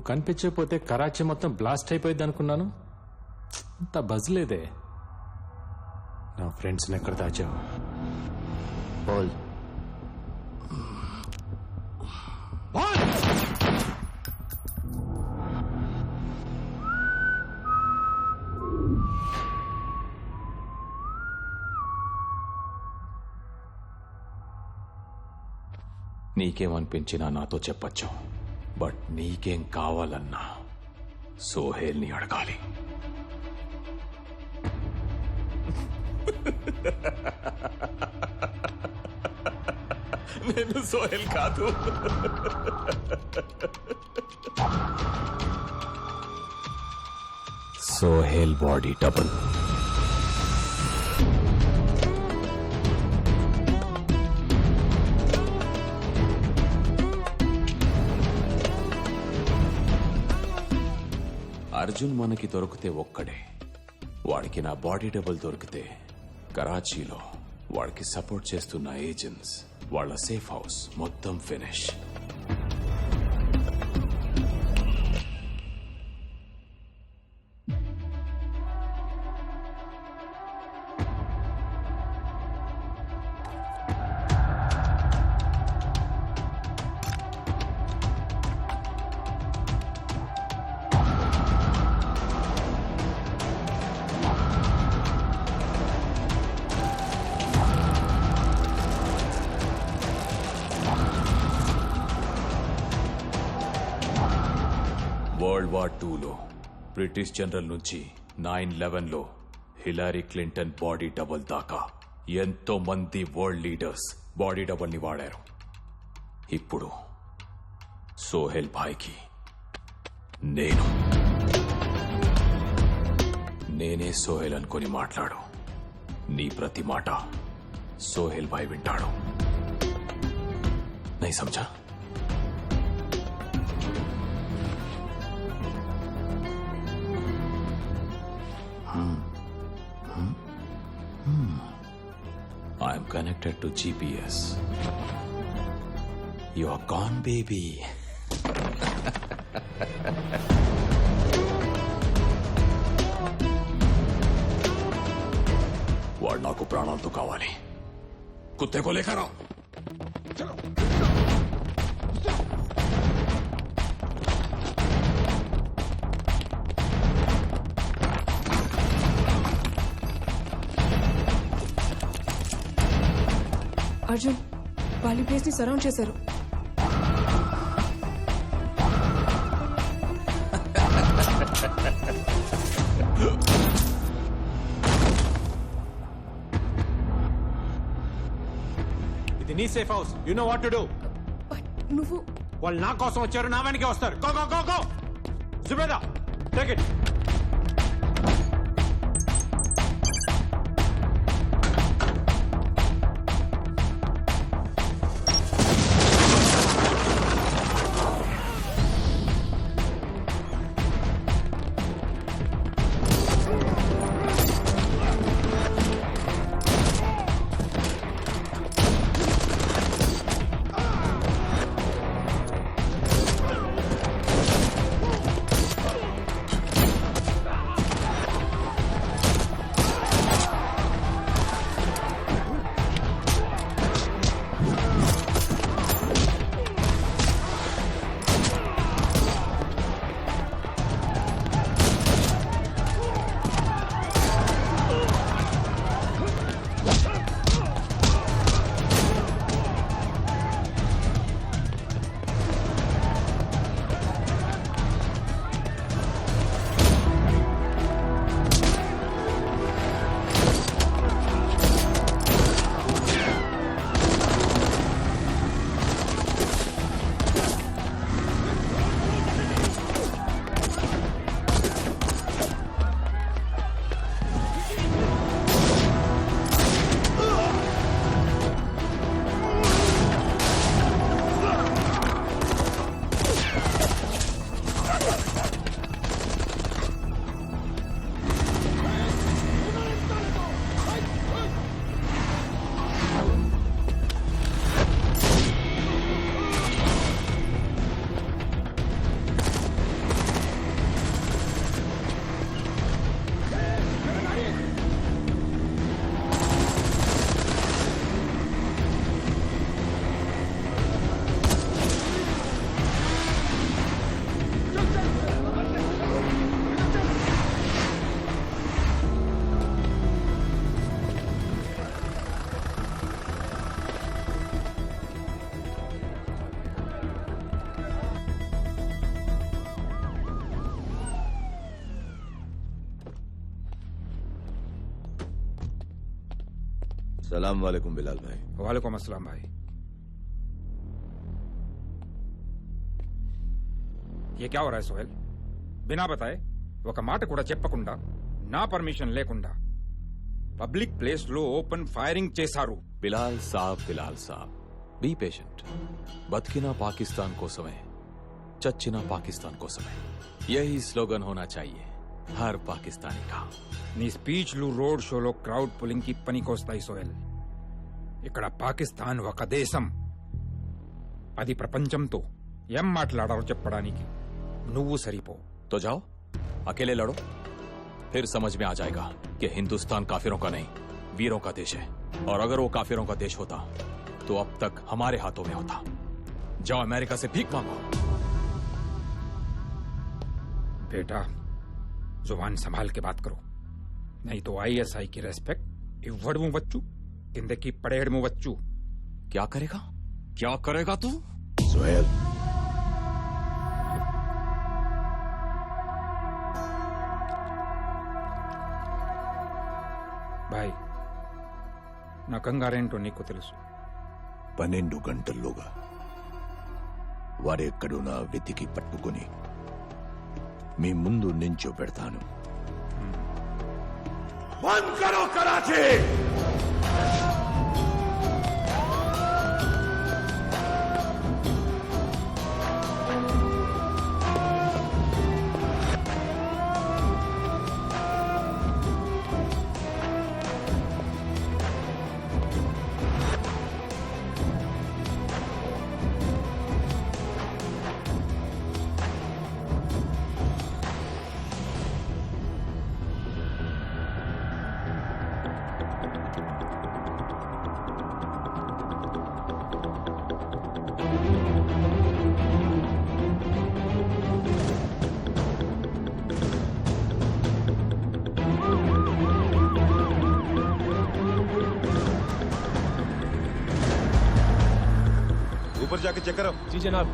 కనిపించకపోతే కరాచీ మొత్తం బ్లాస్ట్ అయిపోయింది అనుకున్నాను. అంత బజ్ లేదే. నా ఫ్రెండ్స్ని ఎక్కడ దాచావు? బోల్ నీకేమనిపించినా నాతో చెప్పచ్చు. బట్ నీకేం కావాలన్నా సోహేల్ని అడగాలి. నేను సోహెల్ కాదు. Sohel body double. అర్జున్ మనకి దొరికితే ఒక్కడే. వాడికి నా బాడీ డబుల్ దొరికితే కరాచీలో వాడికి సపోర్ట్ చేస్తున్న ఏజెంట్స్, వాళ్ళ సేఫ్ హౌస్ మొత్తం ఫినిష్. వరల్డ్ వార్ 2లో బ్రిటిష్ జనరల్ నుంచి 9/11లో హిలారీ క్లింటన్ బాడీ డబుల్ దాకా ఎంతో మంది వరల్డ్ లీడర్స్ బాడీ డబుల్ ని వాడారు. ఇప్పుడు సోహెల్ భాయ్కి నేనే సోహెల్ అనుకొని మాట్లాడు. నీ ప్రతి మాట సోహెల్ భాయ్ వింటాడు. నై సమझा? I am connected to GPS. You are gone, baby. వాడు నాకు ప్రాణాలతో కావాలి. కుత్తే కో లేకర్ आओ. అర్జున్, వాళ్ళ ప్లేస్ ని సరౌండ్ చేశారు. ఇది నీ safe house. You know what to do. నువ్వు వాళ్ళు నా కోసం వచ్చారు, నా వెనకే వస్తారు. Go go go go. Zubeda, take it. सलाम वालेकुम बिलाल भाई। वालेकुम अस्सलाम भाई। ये क्या हो रहा है सोहेल? बिना बताए ఒక మాట కూడా చెప్పకుండా నా పర్మిషన్ లేకుండా పబ్లిక్ ప్లేస్ లో ఓపెన్ ఫైరింగ్ చేశారు. బిలాల్ సాబ్ బీ పేషెంట్. బతికినా పాకిస్తాన్ కోసమే, చచ్చినా పాకిస్తాన్ కోసమే. యహీ స్లోగన్ హోనా చాహియే హర్ పాకిస్తానీ కా. నీ స్పీచ్లు రోడ్ షోలో క్రౌడ్ పులింగ్ కి పనికొస్తాయి సోహెల్. ఇక్కడ పాకిస్తాన్ ఒక దేశం. అది ప్రపంచంతో ఏం మాట్లాడారో చెప్పడానికి నువ్వు సరిపో. तो जाओ अकेले लड़ो, फिर समझ में आ जाएगा कि हिंदुस्तान काफिरों का नहीं वीरों का देश है. और अगर वो काफिरों का देश होता तो अब तक हमारे हाथों में होता. जाओ अमेरिका से भीख मांगो. बेटा जुबान संभाल के बात करो, नहीं तो ISI की रेस्पेक्ट इव्वडमु वच्चू किंदकी पड़ेड़मु वच्चू. क्या करेगा तू? सोहेल, బాయ్ నా కంగారేంటో నీకు తెలుసు. 12 గంటల్లోగా వారెక్కడున్నా వెతికి పట్టుకుని మీ ముందు నించో పెడతాను. బంద్ కరో కరాచీ. ऊपर जाके चेक करो. जी जनाब.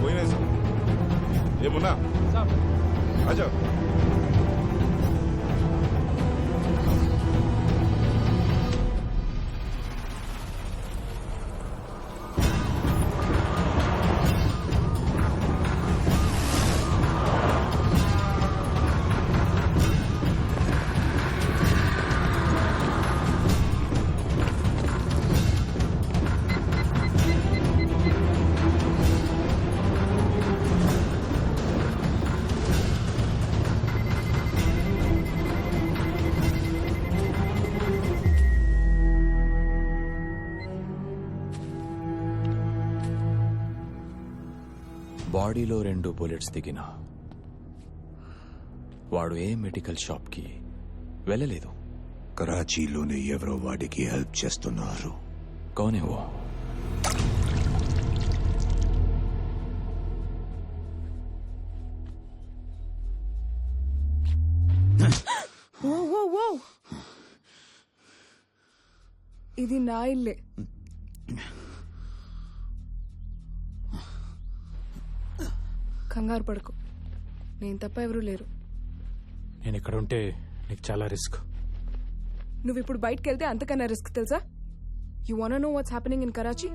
कोई नहीं सब. ये मुन्ना आ जाओ. బాడీలో 2 బుల్లెట్స్ దిగినా వాడు ఏ మెడికల్ షాప్ కి వెళ్ళలేదు. కరాచీలోనే ఎవరో వాడికి హెల్ప్ చేస్తున్నారు. కౌనే वो? ఇది నా ఇల్లే. కంగారు పడుకో, నేను తప్ప ఎవరూ లేరు. నేను ఇక్కడ ఉంటే నీకు చాలా రిస్క్. నువ్వు ఇప్పుడు బయటకు వెళ్తే అంతకన్నా రిస్క్ తెలుసా? You want know what's happening in Karachi?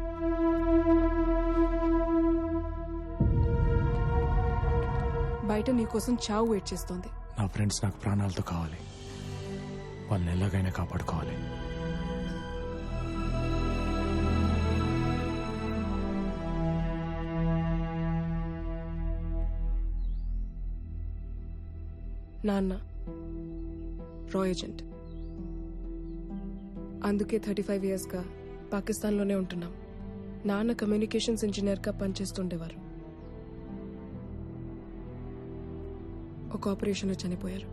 బయట నీకోసం చావు వెయిట్ చేస్తోంది. నా ఫ్రెండ్స్ నాకు ప్రాణాలతో కావాలి. వాళ్ళని ఎలాగైనా కాపాడుకోవాలి. నాన్న రా ఏజెంట్, అందుకే 35 yearsగా పాకిస్తాన్లోనే ఉంటున్నాం. నాన్న కమ్యూనికేషన్స్ ఇంజనీర్గా పనిచేస్తుండేవారు. ఒక ఆపరేషన్లో చనిపోయారు.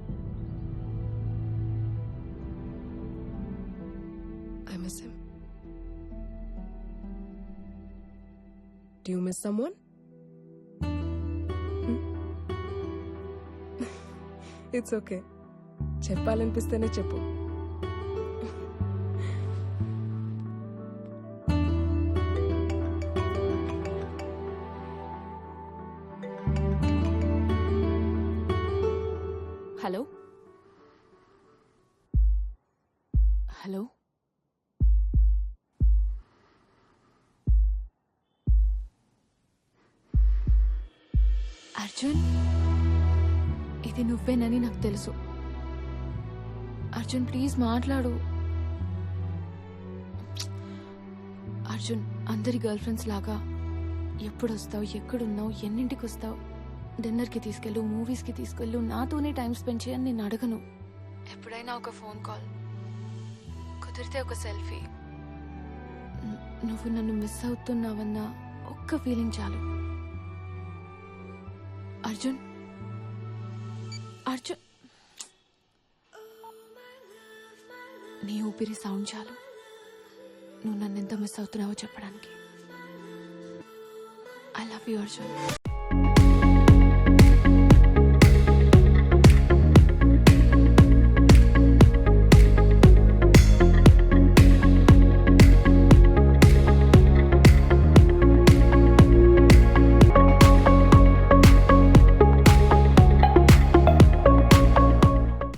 I miss him. Do you miss someone? It's okay. చెప్పాలనిపిస్తేనే చెప్పు. హలో హలో అర్జున్, ఇది నువ్వేనని నాకు తెలుసు. అర్జున్ ప్లీజ్ మాట్లాడు. అర్జున్, అందరి గర్ల్ ఫ్రెండ్స్ లాగా ఎప్పుడు వస్తావు, ఎక్కడున్నావు, ఎన్నింటికి వస్తావు, డిన్నర్కి తీసుకెళ్ళు, మూవీస్కి తీసుకెళ్ళు, నాతోనే టైం స్పెండ్ చేయని నేను అడగను. ఎప్పుడైనా ఒక ఫోన్ కాల్, కుదిరితే ఒక సెల్ఫీ. నువ్వు నన్ను మిస్ అవుతున్నావన్న ఒక్క ఫీలింగ్ చాలు. అర్జున్, అర్జున్, నీ ఊపిరి సౌండ్ చాలు నువ్వు నన్ను ఎంత మిస్ అవుతున్నావో చెప్పడానికి. I love you Arjun.